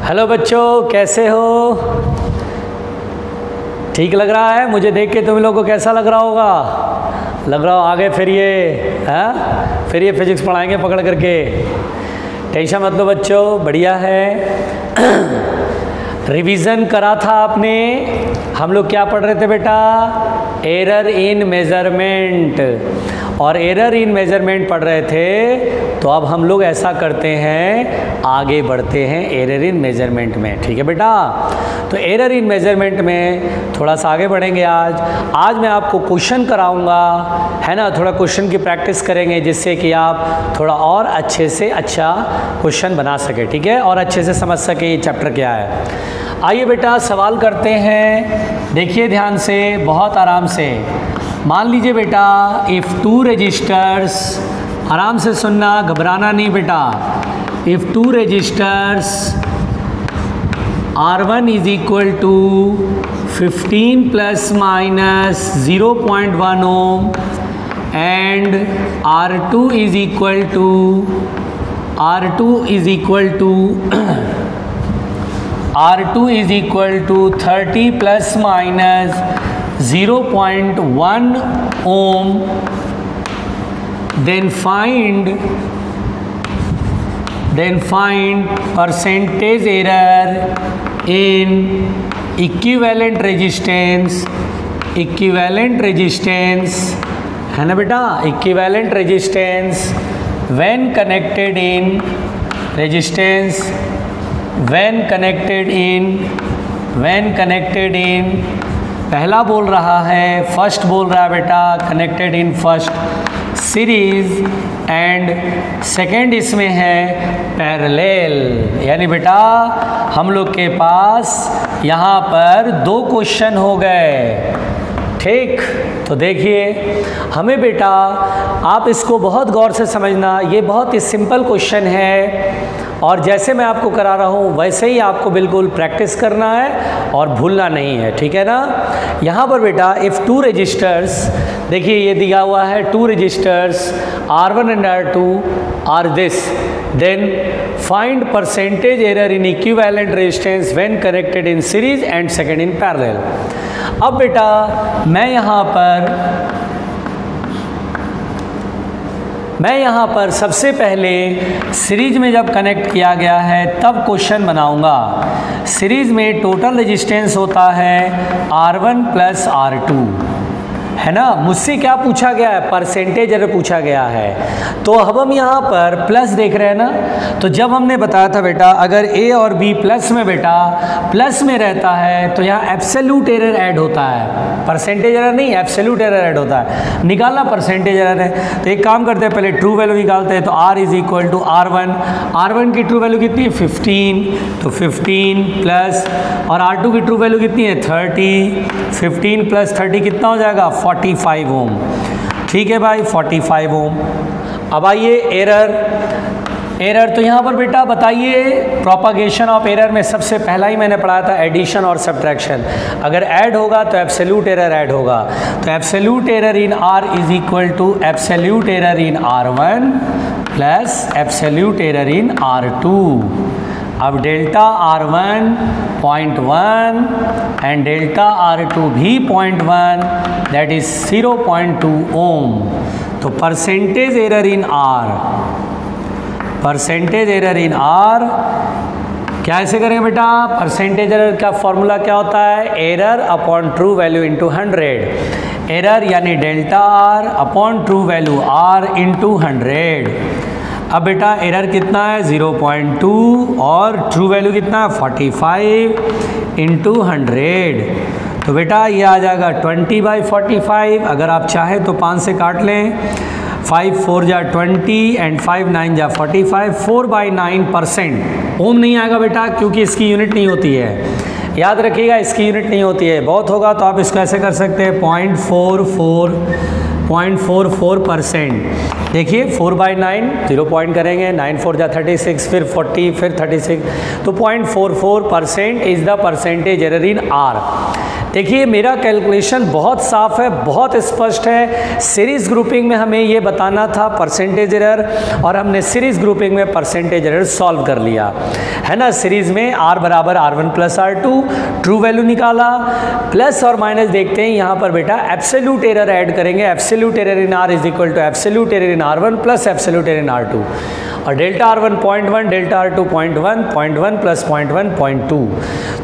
Hello बच्चों, कैसे हो? ठीक लग रहा है? मुझे देख के तुम लोगों को कैसा लग रहा होगा? लग रहा हो आगे फिर ये फिजिक्स पढ़ाएंगे पकड़ करके। टेंशन मत लो बच्चों, बढ़िया है। रिवीजन करा था आपने। हम लोग क्या पढ़ रहे थे बेटा? एरर इन मेज़रमेंट, और एरर इन मेज़रमेंट पढ़ रहे थे। तो अब हम लोग ऐसा करते हैं, आगे बढ़ते हैं एरर इन मेज़रमेंट में। ठीक है बेटा? तो एरर इन मेज़रमेंट में थोड़ा सा आगे बढ़ेंगे। आज मैं आपको क्वेश्चन कराऊंगा, है ना? थोड़ा क्वेश्चन की प्रैक्टिस करेंगे जिससे कि आप थोड़ा और अच्छे से अच्छा क्वेश्चन बना सके। ठीक है? और अच्छे से समझ सके ये चैप्टर क्या है। आइए बेटा सवाल करते हैं। देखिए ध्यान से, बहुत आराम से। मान लीजिए बेटा, इफ़ टू रजिस्टर्स, आराम से सुनना, घबराना नहीं बेटा। If two registers R1 is equal to 15 plus minus 0.1 ohm and R2 is equal to 30 plus minus 0.1 ohm, then find percentage error in equivalent resistance, है ना बेटा? equivalent resistance when connected in पहला बोल रहा है, फर्स्ट बोल रहा है बेटा, connected in first series, and second इसमें है पैरेलल। यानी बेटा हम लोग के पास यहाँ पर दो क्वेश्चन हो गए। ठीक, तो देखिए हमें बेटा, आप इसको बहुत गौर से समझना। ये बहुत ही सिंपल क्वेश्चन है, और जैसे मैं आपको करा रहा हूँ वैसे ही आपको बिल्कुल प्रैक्टिस करना है और भूलना नहीं है। ठीक है ना? यहाँ पर बेटा इफ़ टू रजिस्टर्स, देखिए ये दिया हुआ है, two registers R1 and R2 are this, then find percentage error in equivalent resistance when connected in series and second in parallel. अब बेटा मैं यहाँ पर सबसे पहले सीरीज में जब कनेक्ट किया गया है तब क्वेश्चन बनाऊंगा। सीरीज में टोटल रेजिस्टेंस होता है R1 प्लस R2, है ना? मुझसे क्या पूछा गया है? परसेंटेज एरर पूछा गया है। तो अब हम यहाँ पर प्लस देख रहे हैं ना, तो जब हमने बताया था बेटा, अगर ए और बी प्लस में बेटा प्लस में रहता है तो यहाँ एब्सोल्यूट एरर ऐड होता है, परसेंटेज एरर नहीं, एब्सोल्यूट एरर ऐड होता है। निकालना परसेंटेज एरर है, तो एक काम करते हैं, पहले ट्रू वैल्यू निकालते हैं। तो R is equal to R1 की ट्रू वैल्यू कितनी है? 15, तो 15 प्लस, और R2 की ट्रू वैल्यू कितनी है? 30, 15 प्लस 30 कितना हो जाएगा? 45 ओम। ठीक है भाई, 45 ओम। अब आइए एरर, तो यहाँ पर बेटा बताइए, प्रोपागेशन ऑफ एरर में सबसे पहला ही मैंने पढ़ा था एडिशन और सब्ट्रैक्शन। अगर ऐड होगा तो एब्सोल्यूट एरर ऐड होगा। तो absolute error in R is equal to absolute error in R1 plus absolute error in R2। अब delta R1 0.1 and delta R2 भी 0.1, दैट इज 0.2 ओम। तो परसेंटेज एरर इन R क्या ऐसे करेंगे बेटा? परसेंटेज एरर का फॉर्मूला क्या होता है? Error upon true value into 100। Error यानी delta R upon true value R into 100। अब बेटा एरर कितना है? 0.2, और ट्रू वैल्यू कितना है? 45 इंटू 100। तो बेटा ये आ जाएगा 20/45। अगर आप चाहें तो 5 से काट लें। 5 4 जा 20 एंड 5 9 जा 45, 4/9%। ओम नहीं आएगा बेटा, क्योंकि इसकी यूनिट नहीं होती है। याद रखिएगा, इसकी यूनिट नहीं होती है। बहुत होगा तो आप इसको ऐसे कर सकते हैं, 0.44%। देखिए 4/9, 0 पॉइंट करेंगे, 9 4 जा 36, फिर 40, फिर 36, तो 0.44% is the percentage error in R। देखिए मेरा कैलकुलेशन बहुत साफ है, बहुत स्पष्ट है। सीरीज ग्रुपिंग में हमें ये बताना था परसेंटेज एरर, और हमने सीरीज ग्रुपिंग में परसेंटेज एरर सॉल्व कर लिया है ना। सीरीज में R बराबर R1 plus R2 true value निकाला, प्लस और माइनस देखते हैं यहाँ पर बेटा एब्सोल्यूट एरर ऐड करेंगे। Absolute error in R is equal to absolute error in R1 plus absolute error in R2, और delta R1 0.1, delta R2 0.1, 0.1 plus 0.1 0.2,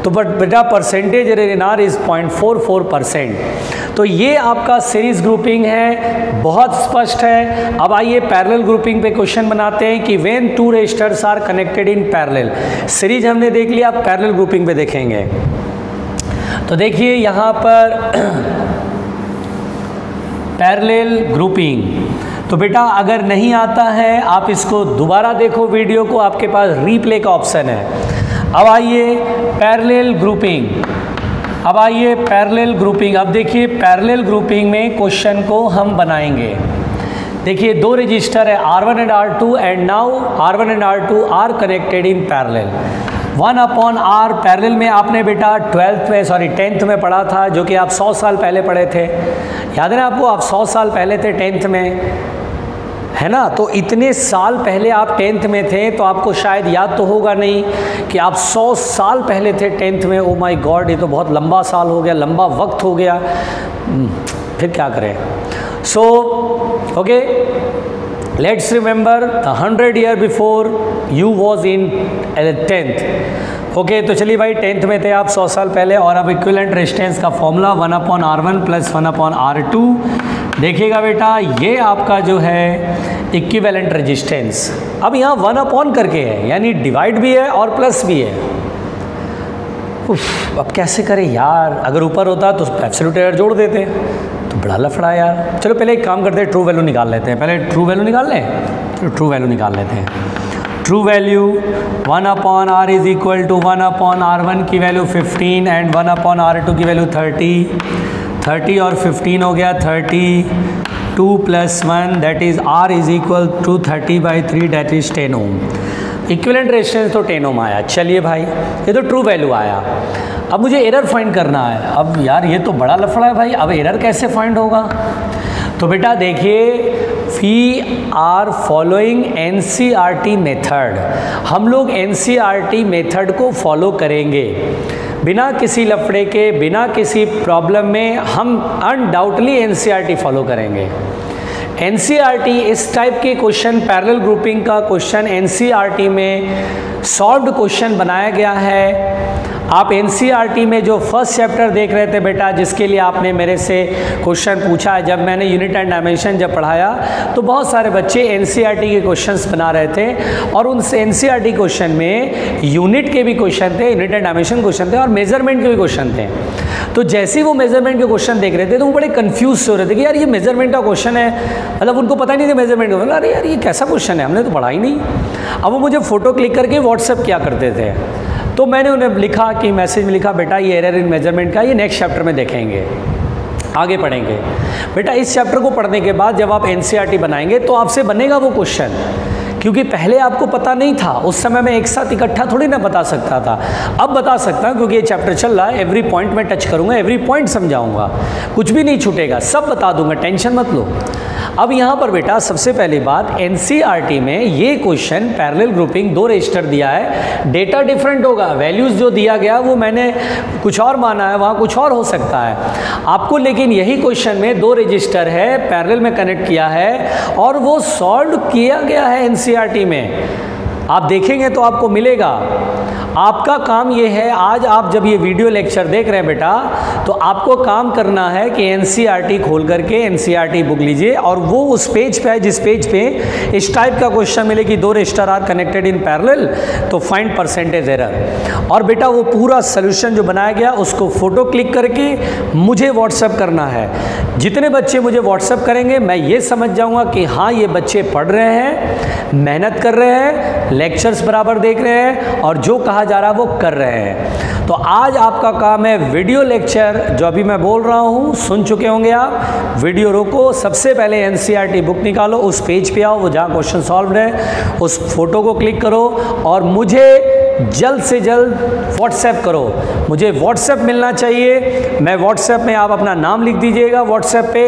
तो बट बेटा percentage error in R is 0.44%। तो ये आपका सीरीज ग्रुपिंग है, बहुत स्पष्ट है। अब आइए पैरेलल ग्रुपिंग पे क्वेश्चन बनाते हैं कि when two registers are connected in parallel. Series हमने देख लिया, अब पैरेलल ग्रुपिंग पे देखेंगे। तो देखिए यहाँ पर पैरेलल ग्रुपिंग, तो बेटा अगर नहीं आता है आप इसको दोबारा देखो वीडियो को, आपके पास रीप्ले का ऑप्शन है। अब आइए पैरेलल ग्रुपिंग, अब आइए पैरेलल ग्रुपिंग। अब देखिए पैरेलल ग्रुपिंग में क्वेश्चन को हम बनाएंगे। देखिए दो रजिस्टर है R1 and R2, and now R1 and R2 are connected in parallel. 1/R parallel में आपने बेटा 10th में पढ़ा था, जो कि आप 100 साल पहले पढ़े थे। याद है ना आपको, आप 100 साल पहले थे 10th में, है ना। तो इतने साल पहले आप 10th में थे, तो आपको शायद याद तो होगा नहीं कि आप 100 साल पहले थे 10th में। ओ माय गॉड, ये तो बहुत लंबा साल हो गया, लंबा वक्त हो गया, फिर क्या करें। So okay, let's remember the 100 year before you was in 10th। Okay, तो चलिए भाई 10th में थे आप 100 साल पहले, और अब इक्विवेलेंट रेजिस्टेंस का फॉर्मूला 1/R1 प्लस 1/R2। देखिएगा बेटा ये आपका जो है इक्विवेलेंट रेजिस्टेंस, अब यहाँ 1 करके है, यानी डिवाइड भी है और प्लस भी है। अब कैसे करें यार, अगर ऊपर होता तो एब्सोल्यूट एरर जोड़ देते, तो बड़ा लफड़ा यार। चलो पहले एक काम करते हैं, ट्रू वैल्यू निकाल लेते हैं। पहले ट्रू वैल्यू निकाल लें, तो ट्रू वैल्यू निकाल लेते हैं। True value 1/R is equal to 1/R1 की वैल्यू 15 एंड 1/R2 की वैल्यू 30 और 15 हो गया 30, 2 + 1 that is R is equal to 30/3 that is 10 ohm. Equivalent resistance तो 10 ओम आया। चलिए भाई ये तो ट्रू वैल्यू आया। अब मुझे एरर फाइंड करना है। अब यार ये तो बड़ा लफड़ा है भाई, अब एरर कैसे फाइंड होगा। तो बेटा देखिए, we are following NCERT method. हम लोग NCERT मेथड को फॉलो करेंगे बिना किसी लफड़े के, बिना किसी प्रॉब्लम में। हम अनडाउटली NCERT फॉलो करेंगे। NCERT इस टाइप के क्वेश्चन, पैरेलल ग्रुपिंग का क्वेश्चन NCERT में सॉल्व्ड क्वेश्चन बनाया गया है। आप NCERT में जो फर्स्ट चैप्टर देख रहे थे बेटा, जिसके लिए आपने मेरे से क्वेश्चन पूछा है, जब मैंने यूनिट एंड डायमेंशन जब पढ़ाया तो बहुत सारे बच्चे NCERT के क्वेश्चंस बना रहे थे, और उन NCERT क्वेश्चन में यूनिट के भी क्वेश्चन थे, यूनिट एंड डायमेंशन क्वेश्चन थे, और मेजरमेंट के भी क्वेश्चन थे। तो जैसे ही वो मेजरमेंट के क्वेश्चन देख रहे थे तो वो बड़े कंफ्यूज हो रहे थे कि यार ये मेजरमेंट का क्वेश्चन है, मतलब उनको पता नहीं था मेजरमेंट का। बोला अरे यार ये कैसा क्वेश्चन है, हमने तो पढ़ा ही नहीं। अब वो मुझे फ़ोटो क्लिक करके व्हाट्सएप किया करते थे, तो मैंने उन्हें लिखा कि मैसेज में लिखा बेटा ये एरर इन मेजरमेंट का, ये नेक्स्ट चैप्टर में देखेंगे, आगे पढ़ेंगे। बेटा इस चैप्टर को पढ़ने के बाद जब आप NCERT बनाएंगे तो आपसे बनेगा वो क्वेश्चन, क्योंकि पहले आपको पता नहीं था, उस समय मैं एक साथ इकट्ठा थोड़ी ना बता सकता था। अब बता सकता हूँ क्योंकि ये चैप्टर चल रहा है, एवरी पॉइंट में टच करूँगा, एवरी पॉइंट समझाऊंगा, कुछ भी नहीं छूटेगा, सब बता दूंगा, टेंशन मत लो। अब यहाँ पर बेटा सबसे पहली बात, NCERT में ये क्वेश्चन पैरेलल ग्रुपिंग 2 रजिस्टर दिया है, डेटा डिफरेंट होगा, वैल्यूज़ जो दिया गया वो मैंने कुछ और माना है, वहाँ कुछ और हो सकता है आपको, लेकिन यही क्वेश्चन में 2 रजिस्टर है, पैरेलल में कनेक्ट किया है और वो सॉल्व किया गया है NCERT में। आप देखेंगे तो आपको मिलेगा। आपका काम ये है, आज आप जब ये वीडियो लेक्चर देख रहे हैं बेटा, तो आपको काम करना है कि NCERT खोल करके NCERT बुक लीजिए, और वो उस पेज पे है जिस पेज पे इस टाइप का क्वेश्चन मिले कि 2 register are connected in parallel, तो फाइंड परसेंटेज एरर, और बेटा वो पूरा सोल्यूशन जो बनाया गया उसको फोटो क्लिक करके मुझे व्हाट्सएप करना है। जितने बच्चे मुझे व्हाट्सएप करेंगे मैं ये समझ जाऊँगा कि हाँ ये बच्चे पढ़ रहे हैं, मेहनत कर रहे हैं, लेक्चर्स बराबर देख रहे हैं, और जो कहा जा रहा है वो कर रहे हैं। तो आज आपका काम है वीडियो लेक्चर जो अभी मैं बोल रहा हूँ, सुन चुके होंगे आप, वीडियो रोको, सबसे पहले NCERT बुक निकालो, उस पेज पे आओ, वो जहाँ क्वेश्चन सॉल्व है उस फोटो को क्लिक करो और मुझे जल्द से जल्द व्हाट्सएप करो, मुझे व्हाट्सएप मिलना चाहिए। मैं व्हाट्सएप में, आप अपना नाम लिख दीजिएगा व्हाट्सएप पे,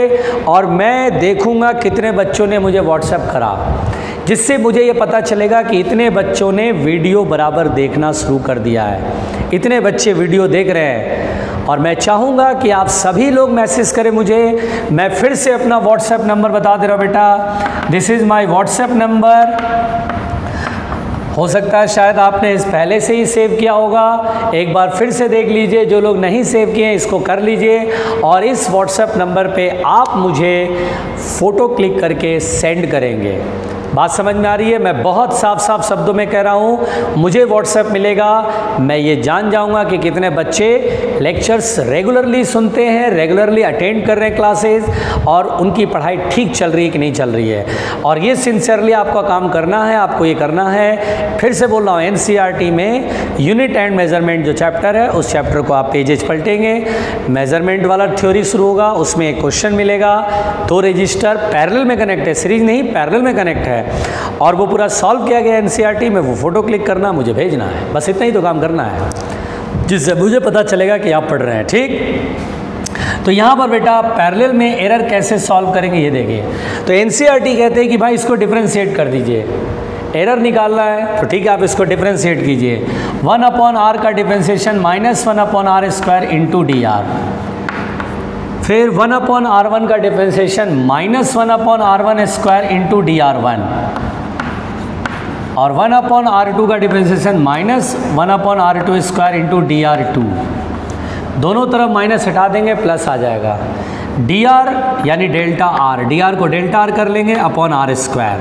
और मैं देखूंगा कितने बच्चों ने मुझे व्हाट्सएप करा, जिससे मुझे ये पता चलेगा कि इतने बच्चों ने वीडियो बराबर देखना शुरू कर दिया है, इतने बच्चे वीडियो देख रहे हैं। और मैं चाहूँगा कि आप सभी लोग मैसेज करें मुझे। मैं फिर से अपना व्हाट्सएप नंबर बता दे रहा हूँ बेटा, this is my WhatsApp number. हो सकता है शायद आपने इस पहले से ही सेव किया होगा, एक बार फिर से देख लीजिए, जो लोग नहीं सेव किए इसको कर लीजिए। और इस व्हाट्सएप नंबर पे आप मुझे फ़ोटो क्लिक करके सेंड करेंगे। बात समझ में आ रही है? मैं बहुत साफ साफ शब्दों में कह रहा हूँ, मुझे व्हाट्सएप मिलेगा, मैं ये जान जाऊँगा कि कितने बच्चे लेक्चर्स रेगुलरली सुनते हैं, रेगुलरली अटेंड कर रहे हैं क्लासेस, और उनकी पढ़ाई ठीक चल रही है कि नहीं चल रही है। और ये सिंसियरली आपका काम करना है, आपको ये करना है। फिर से बोल रहा हूँ, एनसीईआरटी में यूनिट एंड मेजरमेंट जो चैप्टर है, उस चैप्टर को आप पेजेज पलटेंगे, मेजरमेंट वाला थ्योरी शुरू होगा, उसमें एक क्वेश्चन मिलेगा, 2 रजिस्टर पैरेलल में कनेक्ट है, सीरीज नहीं पैरेलल में कनेक्ट है, और वो पूरा सॉल्व किया गया एनसीईआरटी में, वो फोटो क्लिक करना, मुझे भेजना है, बस इतना ही तो काम करना है, जिससे मुझे पता चलेगा कि आप पढ़ रहे हैं। ठीक, तो यहाँ पर बेटा पैरेलल में एरर कैसे सॉल्व करेंगे ये देखिए। तो एनसीईआरटी कहते हैं कि भाई इसको डिफरेंशिएट कर दीजिए, एरर निकालना है तो ठीक है, आप इसको डिफरेंशिएट कीजिए। 1/r का डिफरेंशिएशन -1/r² इंटू dr, फिर 1/r1 का डिफरेंशिएशन -1/r1² इंटू dr1, और 1/r2 का डिफरेंशिएशन -1/r2² इंटू dr2। दोनों तरफ माइनस हटा देंगे, प्लस आ जाएगा। dr यानी डेल्टा r, dr को डेल्टा r कर लेंगे अपॉन r²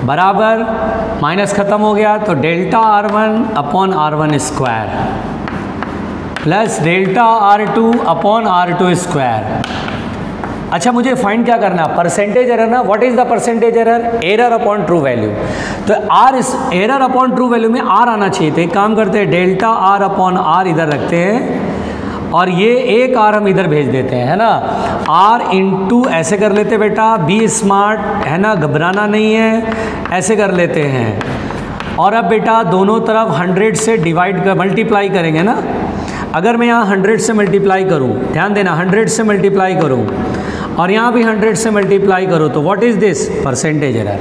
बराबर, माइनस खत्म हो गया तो delta r1 upon r1² plus delta r2 upon r2²। अच्छा, मुझे फाइंड क्या करना है? परसेंटेज एरर ना। What is the percentage error? Error upon true value. तो आर, इस एरर अपॉन ट्रू वैल्यू में आर आना चाहिए। तो एक काम करते हैं, डेल्टा आर अपॉन आर इधर रखते हैं, और ये एक आर हम इधर भेज देते हैं, है ना। आर इंटू ऐसे कर लेते बेटा, बी स्मार्ट, है ना, घबराना नहीं है, ऐसे कर लेते हैं। और अब बेटा दोनों तरफ 100 से डिवाइड कर मल्टीप्लाई करेंगे ना। अगर मैं यहाँ 100 से मल्टीप्लाई करूँ, ध्यान देना, 100 से मल्टीप्लाई करूँ और यहाँ भी 100 से मल्टीप्लाई करूँ, तो what is this? Percentage error.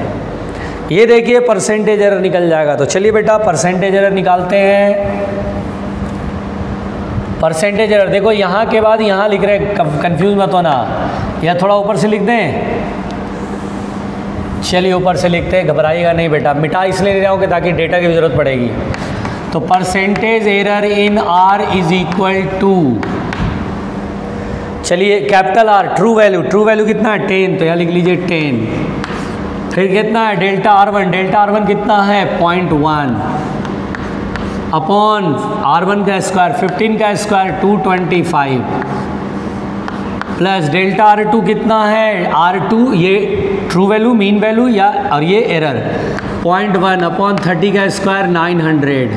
ये देखिए परसेंटेज एरर निकल जाएगा। तो चलिए बेटा परसेंटेज एरर निकालते हैं। परसेंटेज एरर देखो, यहाँ के बाद यहाँ लिख रहे, कंफ्यूज मत होना, या थोड़ा ऊपर से लिख दें। चलिए ऊपर से लिखते हैं, घबराइएगा नहीं बेटा, मिटा इसलिए ले रहा हूँ कि ताकि डेटा की ज़रूरत पड़ेगी। तो percentage error in R is equal to, चलिए capital R, true value, true value कितना है? 10, तो यहाँ लिख लीजिए 10। फिर कितना है? डेल्टा R1, डेल्टा R1 कितना है? 0.1 अपॉन R1 का स्क्वायर, 15 का स्क्वायर 225, प्लस डेल्टा R2 कितना है? R2 ये ट्रू वैल्यू, मीन वैल्यू, या और ये एरर 0.1 अपॉन 30 का स्क्वायर 900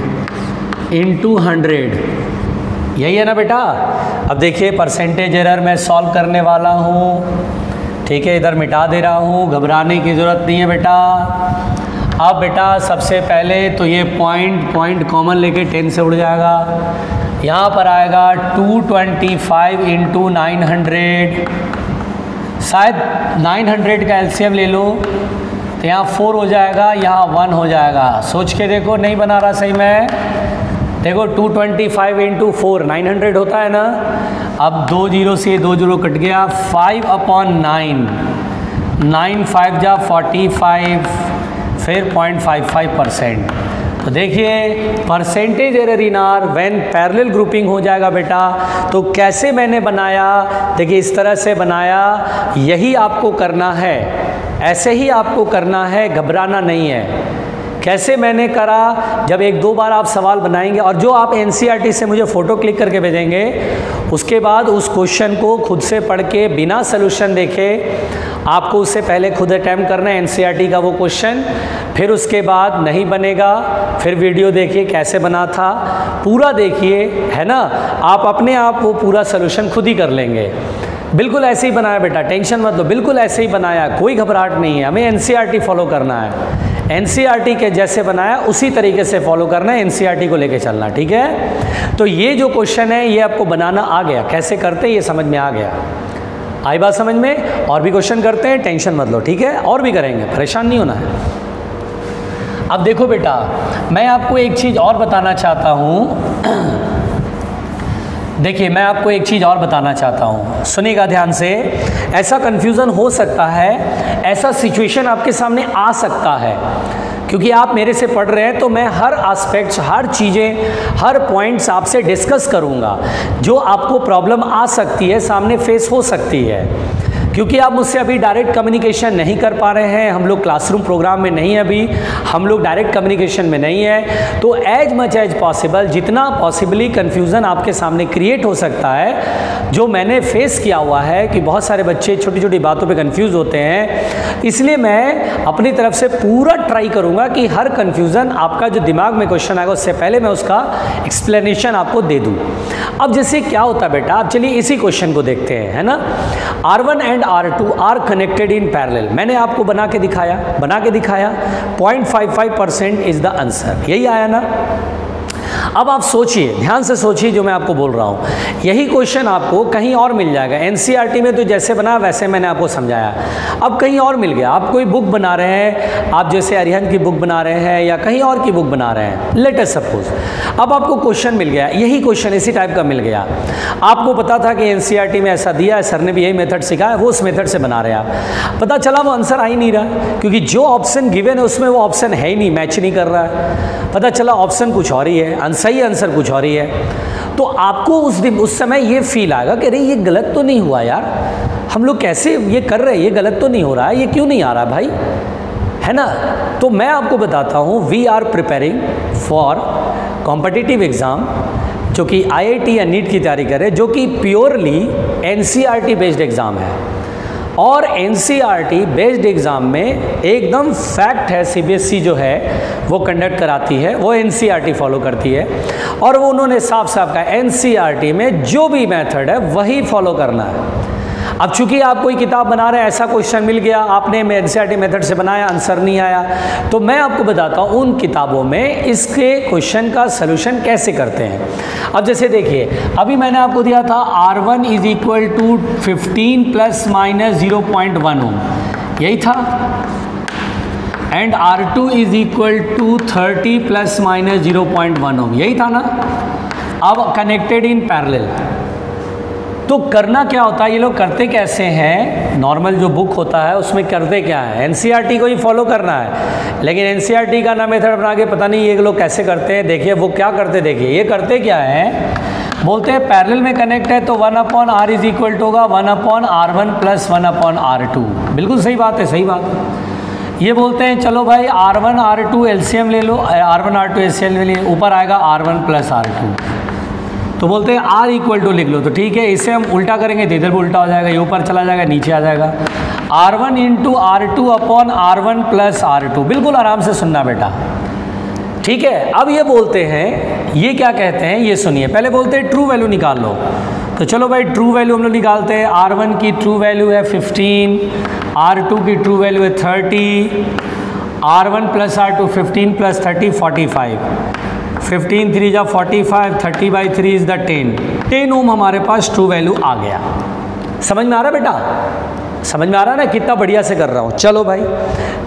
इंटू 100, यही है ना बेटा। अब देखिए परसेंटेज एरर मैं सॉल्व करने वाला हूँ, ठीक है, इधर मिटा दे रहा हूँ, घबराने की ज़रूरत नहीं है बेटा। अब बेटा सबसे पहले तो ये पॉइंट कॉमन लेके 10 से उड़ जाएगा, यहाँ पर आएगा 225 इंटू 900, शायद 900 का एलसीएम ले लो तो यहाँ 4 हो जाएगा, यहाँ 1 हो जाएगा। सोच के देखो, नहीं बना रहा सही मैं, देखो 225 इंटू 4 900 होता है ना। अब 2 0 से 2 0 कट गया, 5 अपॉन 9, 9 5 जा 45, फिर 0.55%। तो देखिए percentage error in are when parallel grouping हो जाएगा बेटा। तो कैसे मैंने बनाया, देखिए इस तरह से बनाया, यही आपको करना है, ऐसे ही आपको करना है, घबराना नहीं है। कैसे मैंने करा, जब 1-2 बार आप सवाल बनाएंगे और जो आप एनसीईआरटी से मुझे फ़ोटो क्लिक करके भेजेंगे, उसके बाद उस क्वेश्चन को खुद से पढ़ के बिना सोल्यूशन देखे आपको उससे पहले खुद अटैम्प्ट करना है एनसीईआरटी का वो क्वेश्चन। फिर उसके बाद नहीं बनेगा, फिर वीडियो देखिए कैसे बना था, पूरा देखिए, है ना। आप अपने आप वो पूरा सोल्यूशन खुद ही कर लेंगे। बिल्कुल ऐसे ही बनाया बेटा, टेंशन मत लो, बिल्कुल ऐसे ही बनाया, कोई घबराहट नहीं है। हमें एनसीईआरटी फॉलो करना है, एनसीईआरटी के जैसे बनाया उसी तरीके से फॉलो करना है, एनसीईआरटी को लेके चलना, ठीक है। तो ये जो क्वेश्चन है ये आपको बनाना आ गया, कैसे करते हैं ये समझ में आ गया, आई बात समझ में। और भी क्वेश्चन करते हैं, टेंशन मत लो, ठीक है, और भी करेंगे, परेशान नहीं होना है। अब देखो बेटा, मैं आपको एक चीज़ और बताना चाहता हूँ। देखिए, मैं आपको एक चीज़ और बताना चाहता हूँ, सुनिएगा ध्यान से। ऐसा कन्फ्यूज़न हो सकता है, ऐसा सिचुएशन आपके सामने आ सकता है, क्योंकि आप मेरे से पढ़ रहे हैं तो मैं हर एस्पेक्ट्स, हर चीज़ें, हर पॉइंट्स आपसे डिस्कस करूँगा। जो आपको प्रॉब्लम आ सकती है, सामने फेस हो सकती है, क्योंकि आप मुझसे अभी डायरेक्ट कम्युनिकेशन नहीं कर पा रहे हैं, हम लोग क्लासरूम प्रोग्राम में नहीं है, अभी हम लोग डायरेक्ट कम्युनिकेशन में नहीं है। तो एज मच एज पॉसिबल, जितना पॉसिबली कन्फ्यूज़न आपके सामने क्रिएट हो सकता है, जो मैंने फेस किया हुआ है कि बहुत सारे बच्चे छोटी छोटी बातों पे कंफ्यूज होते हैं, इसलिए मैं अपनी तरफ से पूरा ट्राई करूँगा कि हर कन्फ्यूज़न आपका जो दिमाग में क्वेश्चन आएगा उससे पहले मैं उसका एक्सप्लेनेशन आपको दे दूँ। अब जैसे क्या होता है बेटा, अब चलिए इसी क्वेश्चन को देखते हैं, है ना। R1 and R2 are connected in parallel, मैंने आपको बना के दिखाया 0.55% इज द आंसर, यही आया ना। अब आप सोचिए, ध्यान से सोचिए जो मैं आपको बोल रहा हूँ, यही क्वेश्चन आपको कहीं और मिल जाएगा। एनसीईआरटी में तो जैसे बना वैसे मैंने आपको समझाया, अब कहीं और मिल गया। आप कोई बुक बना रहे हैं, आप जैसे अरिहंत की बुक बना रहे हैं या कहीं और की बुक बना रहे हैं, लेट अस सपोज, अब आपको क्वेश्चन मिल गया, यही क्वेश्चन इसी टाइप का मिल गया। आपको पता था कि एनसीईआरटी में ऐसा दिया है, सर ने भी यही मेथड सिखाया, वो उस मेथड से बना रहे हैं आप, पता चला वो आंसर आ ही नहीं रहा, क्योंकि जो ऑप्शन गिवन है उसमें वो ऑप्शन है ही नहीं, मैच नहीं कर रहा है। पता चला ऑप्शन कुछ और ही है, सही आंसर कुछ और ही है। तो आपको उस समय ये फील आएगा कि अरे ये गलत तो नहीं हुआ यार, हम लोग कैसे ये कर रहे हैं, ये गलत तो नहीं हो रहा है, ये क्यों नहीं आ रहा भाई, है ना। तो मैं आपको बताता हूँ, we are preparing for competitive exam, जो कि आईआईटी या नीट की तैयारी करे, जो कि प्योरली एनसीईआरटी बेस्ड एग्ज़ाम है। और एनसीईआरटी बेस्ड एग्ज़ाम में एकदम फैक्ट है, सीबीएसई जो है वो कंडक्ट कराती है, वो एनसीईआरटी फॉलो करती है, और वो उन्होंने साफ साफ कहा एनसीईआरटी में जो भी मेथड है वही फॉलो करना है। अब चूंकि आप कोई किताब बना रहे हैं, ऐसा क्वेश्चन मिल गया, आपने एनसीईआरटी मेथड से बनाया, आंसर नहीं आया, तो मैं आपको बताता हूँ उन किताबों में इसके क्वेश्चन का सलूशन कैसे करते हैं। अब जैसे देखिए, अभी मैंने आपको दिया था R1 is equal to 15 ± 0.1 ohm, यही था, and R2 is equal to 30 ± 0.1 ohm, यही था ना। अब कनेक्टेड इन पैरेलल, तो करना क्या होता है, ये लोग करते कैसे हैं, नॉर्मल जो बुक होता है उसमें करते क्या है, एनसीईआरटी को ही फॉलो करना है, लेकिन एनसीईआरटी का ना मेथड बना के पता नहीं ये लोग कैसे करते हैं। देखिए वो क्या करते, देखिए ये करते क्या है, बोलते हैं पैरेलल में कनेक्ट है तो 1/r इज इक्वल टू होगा 1/r1 + 1/r2, बिल्कुल सही बात है, सही बात है। ये बोलते हैं चलो भाई R1 R2 एलसीएम ले लो, R1 R2 एलसीएम ले लिए, ऊपर आएगा R1 + R2, तो बोलते हैं R इक्वल टू लिख लो, तो ठीक है, इसे हम उल्टा करेंगे तो इधर भी उल्टा हो जाएगा, ये ऊपर चला जाएगा, नीचे आ जाएगा, R1 × R2/R1 + R2, बिल्कुल आराम से सुनना बेटा, ठीक है। अब ये बोलते हैं, ये क्या कहते हैं ये सुनिए, पहले बोलते हैं ट्रू वैल्यू निकाल लो, तो चलो भाई ट्रू वैल्यू हम लोग निकालते हैं। R1 की ट्रू वैल्यू है 15, R2 की ट्रू वैल्यू है 30, R1 + R2 15 + 30 45, 15 3 × 45, 30/3 इज द 10 ओम हमारे पास ट्रू वैल्यू आ गया। समझ में आ रहा है बेटा, समझ में आ रहा है ना, कितना बढ़िया से कर रहा हूँ। चलो भाई,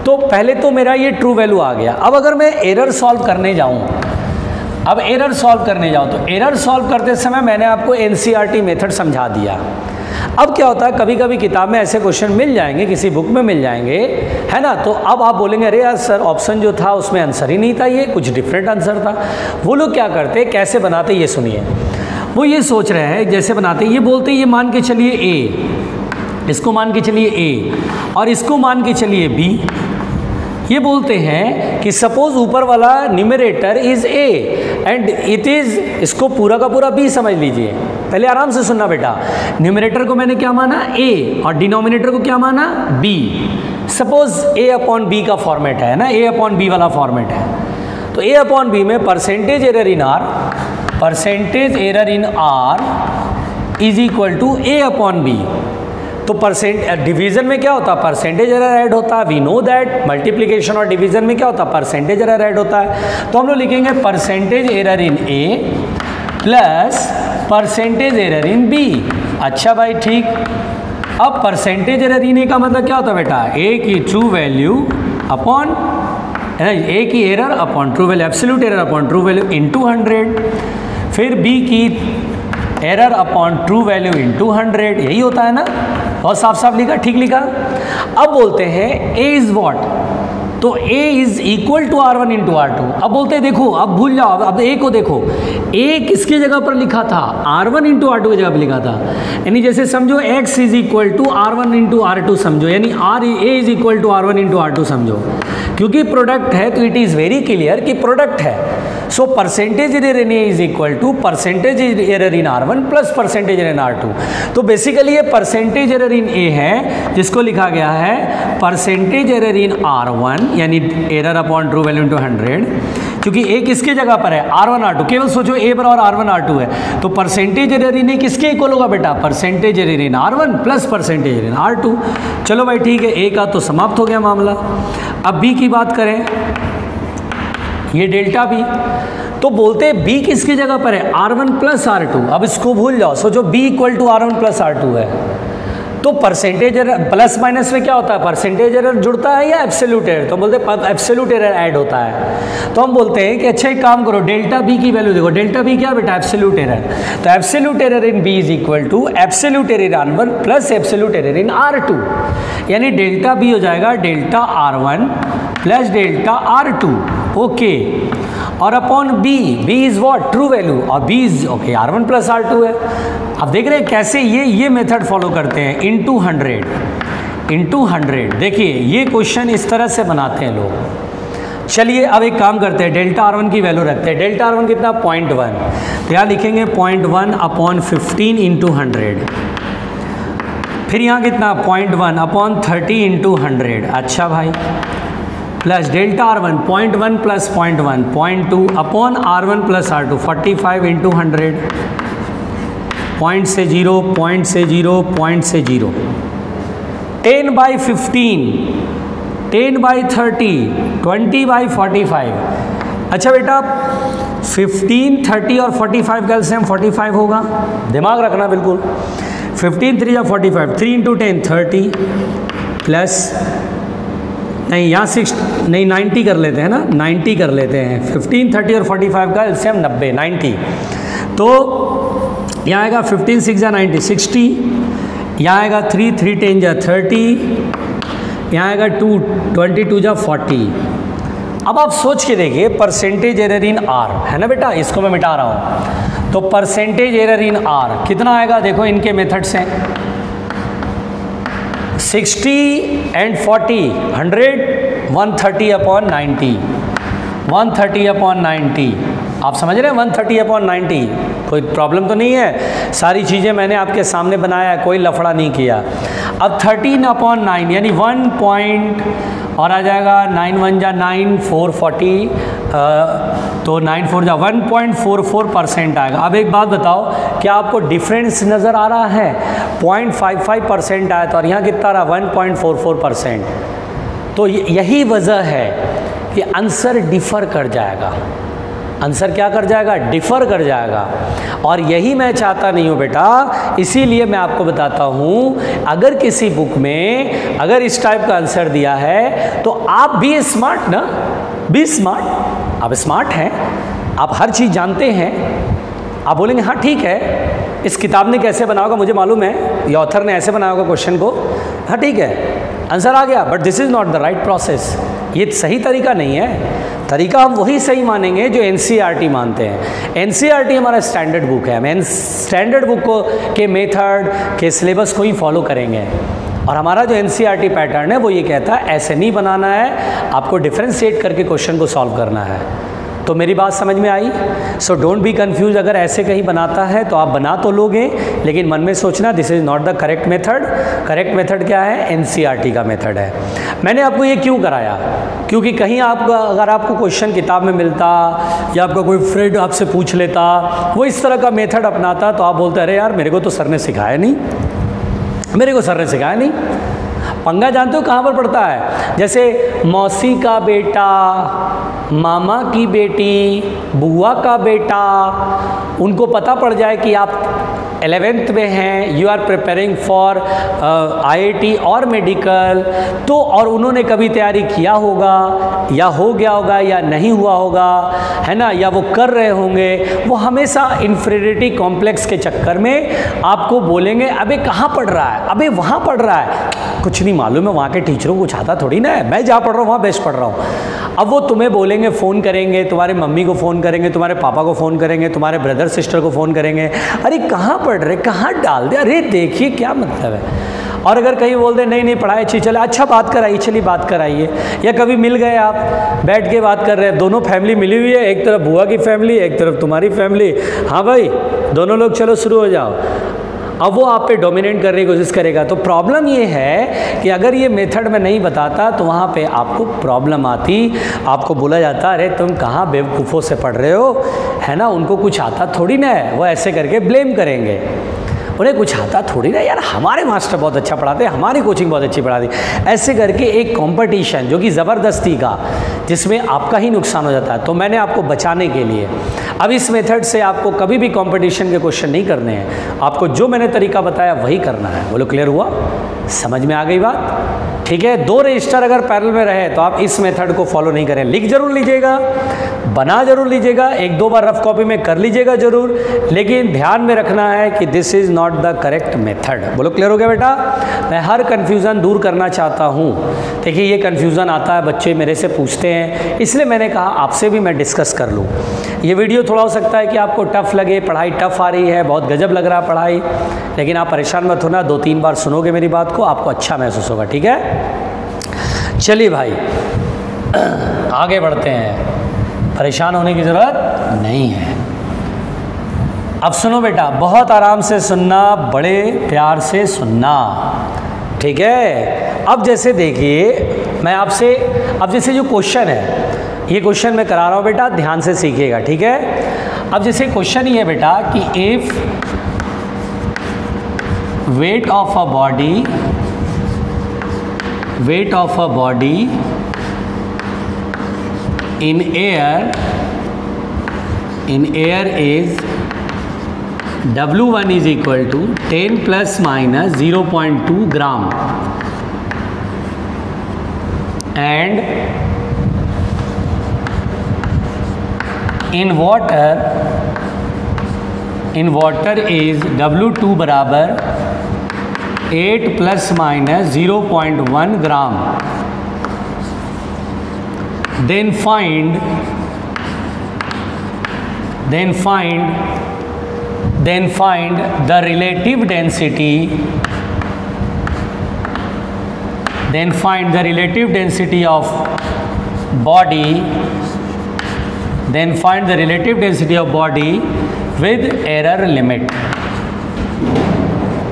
तो पहले तो मेरा ये ट्रू वैल्यू आ गया। अब अगर मैं एरर सॉल्व करने जाऊँ, अब एरर सॉल्व करने जाऊँ, तो एरर सॉल्व करते समय मैंने आपको एनसीईआरटी मेथड समझा दिया। अब क्या होता है, कभी कभी किताब में ऐसे क्वेश्चन मिल जाएंगे, किसी बुक में मिल जाएंगे, है ना, तो अब आप बोलेंगे अरे यार सर ऑप्शन जो था उसमें आंसर ही नहीं था, ये कुछ डिफरेंट आंसर था। वो लोग क्या करते, कैसे बनाते, ये सुनिए। वो ये सोच रहे हैं, जैसे बनाते, ये बोलते ये मान के चलिए A, इसको मान के चलिए A, और इसको मान के चलिए B। ये बोलते हैं कि सपोज ऊपर वाला numerator is A and it is, इसको पूरा का पूरा B समझ लीजिए। पहले आराम से सुनना बेटा, न्यूमरेटर को मैंने क्या माना A और डिनोमिनेटर को क्या माना B। सपोज A/B का फॉर्मेट है ना, A/B वाला फॉर्मेट है, तो A/B में percentage error in R is equal to A/B। तो डिवीजन में क्या होता है, परसेंटेज एरर ऐड होता है, वी नो दैट। मल्टीप्लिकेशन और डिवीजन में क्या होता है, परसेंटेज एरर ऐड होता है। तो हम लोग लिखेंगे percentage error in A plus percentage error in B. अच्छा भाई ठीक। अब परसेंटेज एरर इन ए का मतलब क्या होता है बेटा, ए की ट्रू वैल्यू अपॉन ए की error upon true value, absolute error upon true value into 100, फिर बी की error upon true value into 100, यही होता है ना। बहुत साफ साफ लिखा, ठीक लिखा। अब बोलते हैं ए इज व्हाट, तो A is equal to R1 into R2। अब बोलते हैं देखो, अब भूल जाओ, अब ए को देखो, ए किसकी जगह पर लिखा था, R1 इंटू R2 की जगह पर लिखा था। यानी जैसे समझो x is equal to R1 into R2 समझो, यानी A is equal to R1 into R2 समझो। क्योंकि प्रोडक्ट है तो इट इज़ वेरी क्लियर कि प्रोडक्ट है। So percentage error in A is equal to percentage error in R1 plus percentage error in R2। तो basically ये percentage error in ए है, जिसको लिखा गया है परसेंटेज एरर इन R1 यानी error upon true value into 100। क्योंकि ए किसके जगह पर है, R1 R2, केवल सोचो ए बराबर R1 R2 है, तो परसेंटेज एरर इन ए किसके इक्वल होगा बेटा, percentage error in R1 plus percentage error in R2। चलो भाई ठीक है, ए का तो समाप्त हो गया मामला। अब बी की बात करें, ये डेल्टा बी, तो बोलते हैं बी किसकी जगह पर है, R1 प्लस R2। अब इसको भूल जाओ, सोचो B equal to R1 plus R2 है, तो परसेंटेज एरर प्लस माइनस में क्या होता है, परसेंटेज एरर जुड़ता है या एब्सोल्यूट एरर, तो बोलते हैं एब्सोल्यूट एरर ऐड होता है। तो हम बोलते हैं कि अच्छा एक काम करो, डेल्टा बी की वैल्यू देखो, डेल्टा बी क्या बेटा, एब्सोल्यूट एरर। तो absolute error in B is equal to absolute error in R1 plus absolute error in R2, यानी डेल्टा बी हो जाएगा delta R1 plus delta R2, okay. और upon B, B is what, true value, और B is okay R1 plus R2 है। अब देख रहे हैं कैसे ये मेथड फॉलो करते हैं, इनटू 100। देखिए ये क्वेश्चन इस तरह से बनाते हैं लोग। चलिए अब एक काम करते हैं, डेल्टा R1 की वैल्यू रखते हैं। डेल्टा R1 कितना, 0.1, तो यहाँ लिखेंगे 0.1 अपॉन 15 इंटू 100। फिर यहाँ कितना, 0.1 अपॉन 30 इंटू 100। अच्छा भाई, plus delta R1 0.1 plus 0.1 0.2 upon R1 plus R2 45 into 100, point से 0 पॉइंट से 0 पॉइंट से 0, 10/15 10/30 20/45। अच्छा बेटा 15, 30 और 45 का एलसीएम 45 होगा, दिमाग रखना बिल्कुल। 15 3 या 45, 3 इंटू 10 30 प्लस नहीं यहाँ 90 कर लेते हैं ना, 90 कर लेते हैं। 15, 30 और 45 का एलसीएम 90, 90। तो यहाँ आएगा 15 6 या 90 60, यहाँ आएगा 3 3 10 या 30, यहाँ आएगा 2 22 या 40। अब आप सोच के देखिए, परसेंटेज एरर इन R है ना बेटा, इसको मैं मिटा रहा हूँ। तो परसेंटेज एरर इन R कितना आएगा, देखो इनके मेथड से 60 and 40 100 130 अपॉन 90 130 अपॉन 90। आप समझ रहे हैं, 130 अपॉन 90, कोई प्रॉब्लम तो नहीं है। सारी चीज़ें मैंने आपके सामने बनाया है, कोई लफड़ा नहीं किया। अब 13 अपॉन 9 यानी 1 पॉइंट और आ जाएगा 9 1 जा 9 4 40, तो 9 4 जा 1.44% आएगा। अब एक बात बताओ, क्या आपको डिफरेंस नज़र आ रहा है, 0.55% आया था और यहाँ कितना रहा 1.44%। तो यही वजह है कि आंसर डिफ़र कर जाएगा। आंसर क्या कर जाएगा, डिफ़र कर जाएगा। और यही मैं चाहता नहीं हूँ बेटा, इसीलिए मैं आपको बताता हूँ, अगर किसी बुक में अगर इस टाइप का आंसर दिया है तो आप भी स्मार्ट ना, बी स्मार्ट। आप स्मार्ट हैं, आप हर चीज़ जानते हैं। आप बोलेंगे हाँ ठीक है, इस किताब ने कैसे बनाया होगा मुझे मालूम है, ये ऑथर ने ऐसे बनाया होगा क्वेश्चन को, हाँ ठीक है आंसर आ गया, but this is not the right process. ये सही तरीका नहीं है। तरीका हम वही सही मानेंगे जो एनसीईआरटी मानते हैं। एनसीईआरटी हमारा स्टैंडर्ड बुक है, हम स्टैंडर्ड बुक को के मेथड के सिलेबस को ही फॉलो करेंगे। और हमारा जो एनसीईआरटी पैटर्न है वो ये कहता है ऐसे नहीं बनाना है, आपको डिफ्रेंशिएट करके क्वेश्चन को सॉल्व करना है। तो मेरी बात समझ में आई? सो डोंट बी कंफ्यूज, अगर ऐसे कहीं बनाता है तो आप बना तो लोगे, लेकिन मन में सोचना this is not the correct method. Correct method क्या है, एनसीईआरटी का मेथड है। मैंने आपको ये क्यों कराया, क्योंकि कहीं आपका अगर आपको क्वेश्चन किताब में मिलता या आपका कोई फ्रेंड आपसे पूछ लेता, वो इस तरह का मेथड अपनाता, तो आप बोलते अरे यार मेरे को तो सर ने सिखाया नहीं। मेरे को सर ने सिखाया नहीं। पंगा जानते हो कहाँ पर पड़ता है? जैसे मौसी का बेटा, मामा की बेटी, बुआ का बेटा, उनको पता पड़ जाए कि आप 11th में हैं, you are preparing for IIT और मेडिकल, तो और उन्होंने कभी तैयारी किया होगा या हो गया होगा या नहीं हुआ होगा, है ना, या वो कर रहे होंगे, वो हमेशा इन्फीरियरिटी कॉम्प्लेक्स के चक्कर में आपको बोलेंगे अबे कहाँ पढ़ रहा है, अबे वहाँ पढ़ रहा है, कुछ नहीं मालूम है, वहाँ के टीचरों को कुछ आता थोड़ी ना है, मैं जहाँ पढ़ रहा हूँ वहाँ बेस्ट पढ़ रहा हूँ। अब वो तुम्हें बोलेंगे, फ़ोन करेंगे, तुम्हारे मम्मी को फ़ोन करेंगे, तुम्हारे पापा को फ़ोन करेंगे, तुम्हारे ब्रदर सिस्टर को फ़ोन करेंगे, अरे कहाँ पढ़ रहे, कहाँ डाल दे, अरे देखिए क्या मतलब है। और अगर कहीं बोल दे नहीं नहीं पढ़ाई अच्छी चले, अच्छा बात कराइए, चलिए बात कराइए। या कभी मिल गए आप, बैठ के बात कर रहे हैं, दोनों फैमिली मिली हुई है, एक तरफ बुआ की फैमिली, एक तरफ तुम्हारी फैमिली, हाँ भाई दोनों लोग चलो शुरू हो जाओ। अब वो आप पे डोमिनेट करने की कोशिश करेगा। तो प्रॉब्लम ये है कि अगर ये मेथड में नहीं बताता तो वहाँ पे आपको प्रॉब्लम आती, आपको बोला जाता अरे तुम कहाँ बेवकूफ़ों से पढ़ रहे हो, है ना, उनको कुछ आता थोड़ी ना है, वो ऐसे करके ब्लेम करेंगे, उन्हें कुछ आता थोड़ी ना, यार हमारे मास्टर बहुत अच्छा पढ़ाते हैं, हमारी कोचिंग बहुत अच्छी पढ़ाती, ऐसे करके एक कंपटीशन जो कि ज़बरदस्ती का, जिसमें आपका ही नुकसान हो जाता है। तो मैंने आपको बचाने के लिए अब इस मेथड से आपको कभी भी कंपटीशन के क्वेश्चन नहीं करने हैं, आपको जो मैंने तरीका बताया वही करना है। बोलो क्लियर हुआ, समझ में आ गई बात? ठीक है, 2 रजिस्टर अगर पैरेलल में रहे तो आप इस मेथड को फॉलो नहीं करें, लिख जरूर लीजिएगा, बना जरूर लीजिएगा, 1-2 बार रफ कॉपी में कर लीजिएगा जरूर, लेकिन ध्यान में रखना है कि this is not the correct method. बोलो क्लियर हो गया बेटा? मैं हर कन्फ्यूज़न दूर करना चाहता हूँ। देखिए ये कन्फ्यूज़न आता है, बच्चे मेरे से पूछते हैं, इसलिए मैंने कहा आपसे भी मैं डिस्कस कर लूँ। ये वीडियो थोड़ा हो सकता है कि आपको टफ़ लगे, पढ़ाई टफ़ आ रही है, बहुत गजब लग रहा है पढ़ाई, लेकिन आप परेशान मत होना, 2-3 बार सुनोगे मेरी बात को, आपको अच्छा महसूस होगा। ठीक है, चलिए भाई आगे बढ़ते हैं, परेशान होने की ज़रूरत नहीं है। अब सुनो बेटा, बहुत आराम से सुनना, बड़े प्यार से सुनना, ठीक है। अब जैसे देखिए मैं आपसे, अब जैसे जो क्वेश्चन है, ये क्वेश्चन मैं करा रहा हूँ बेटा, ध्यान से सीखिएगा, ठीक है। अब जैसे क्वेश्चन ये है बेटा कि if weight of a body, weight of a body in air is W1 is equal to 10 plus minus 0.2 gram and in water is W2 बराबर 8 plus minus 0.1 gram, then find the relative density, then find the relative density of body, then find the relative density of body with error limit,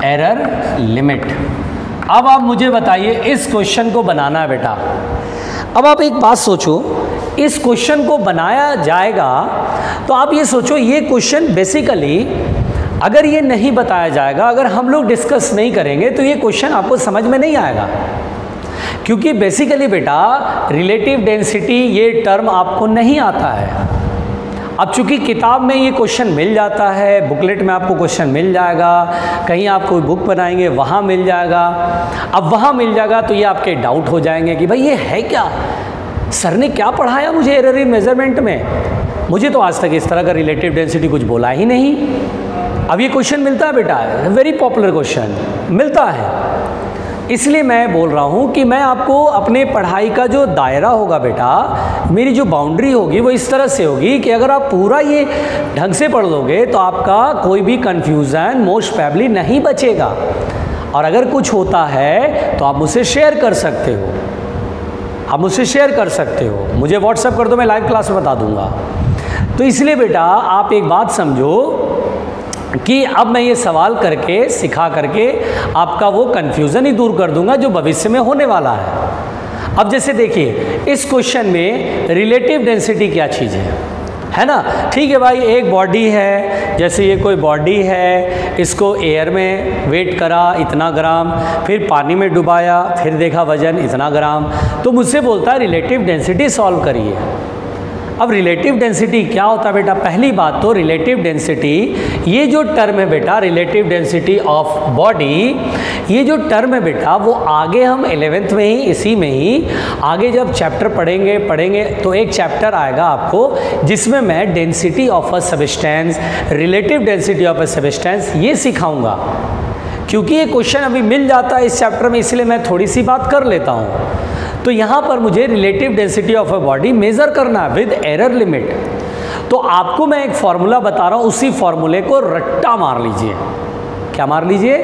error limit। अब आप मुझे बताइए, इस question को बनाना है बेटा। अब आप एक बात सोचो, इस क्वेश्चन को बनाया जाएगा तो आप ये सोचो, ये क्वेश्चन बेसिकली अगर ये नहीं बताया जाएगा, अगर हम लोग डिस्कस नहीं करेंगे तो ये क्वेश्चन आपको समझ में नहीं आएगा, क्योंकि बेसिकली बेटा रिलेटिव डेंसिटी ये टर्म आपको नहीं आता है। अब चूंकि किताब में ये क्वेश्चन मिल जाता है, बुकलेट में आपको क्वेश्चन मिल जाएगा, कहीं आप कोई बुक बनाएंगे वहाँ मिल जाएगा। अब वहाँ मिल जाएगा तो ये आपके डाउट हो जाएंगे कि भाई ये है क्या, सर ने क्या पढ़ाया मुझे एरर इन मेजरमेंट में, मुझे तो आज तक इस तरह का रिलेटिव डेंसिटी कुछ बोला ही नहीं। अब ये क्वेश्चन मिलता है बेटा, वेरी पॉपुलर क्वेश्चन मिलता है, इसलिए मैं बोल रहा हूँ कि मैं आपको अपने पढ़ाई का जो दायरा होगा बेटा, मेरी जो बाउंड्री होगी वो इस तरह से होगी कि अगर आप पूरा ये ढंग से पढ़ लोगे तो आपका कोई भी कन्फ्यूज़न मोस्ट प्रोबेबली नहीं बचेगा, और अगर कुछ होता है तो आप मुझसे शेयर कर सकते हो, आप मुझसे शेयर कर सकते हो, मुझे व्हाट्सएप कर दो, मैं लाइव क्लास में बता दूंगा। तो इसलिए बेटा आप एक बात समझो कि अब मैं ये सवाल करके सिखा करके आपका वो कन्फ्यूज़न ही दूर कर दूंगा जो भविष्य में होने वाला है। अब जैसे देखिए इस क्वेश्चन में रिलेटिव डेंसिटी क्या चीज़ है, है ना। ठीक है भाई, एक बॉडी है, जैसे ये कोई बॉडी है, इसको एयर में वेट करा इतना ग्राम, फिर पानी में डुबाया, फिर देखा वजन इतना ग्राम, तो मुझसे बोलता है रिलेटिव डेंसिटी सॉल्व करिए। अब रिलेटिव डेंसिटी क्या होता है बेटा? पहली बात तो रिलेटिव डेंसिटी, ये जो टर्म है बेटा, रिलेटिव डेंसिटी ऑफ बॉडी, ये जो टर्म है बेटा वो आगे हम 11th में ही, इसी में ही आगे जब चैप्टर पढ़ेंगे तो एक चैप्टर आएगा आपको जिसमें मैं density of a substance, relative density of a substance ये सिखाऊंगा। क्योंकि ये क्वेश्चन अभी मिल जाता है इस चैप्टर में, इसलिए मैं थोड़ी सी बात कर लेता हूँ। तो यहाँ पर मुझे relative density of a body measure करना है विद एरर लिमिट। तो आपको मैं एक फॉर्मूला बता रहा हूँ, उसी फॉर्मूले को रट्टा मार लीजिए। क्या मार लीजिए?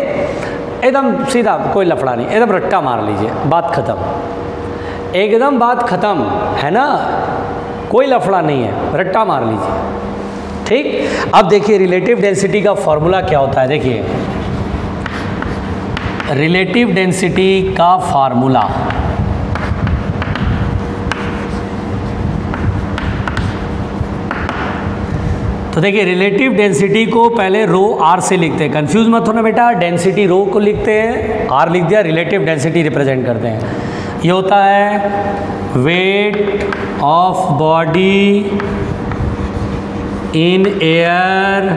एकदम सीधा, कोई लफड़ा नहीं, एकदम रट्टा मार लीजिए, बात खत्म, एकदम बात खत्म, है ना, कोई लफड़ा नहीं है, रट्टा मार लीजिए। ठीक, अब देखिए रिलेटिव डेंसिटी का फॉर्मूला क्या होता है। देखिए रिलेटिव डेंसिटी का फॉर्मूला, तो देखिए रिलेटिव डेंसिटी को पहले रो आर से लिखते हैं, कंफ्यूज मत होना बेटा, डेंसिटी रो को लिखते हैं, आर लिख दिया, रिलेटिव डेंसिटी रिप्रेजेंट करते हैं। ये होता है wait of body in air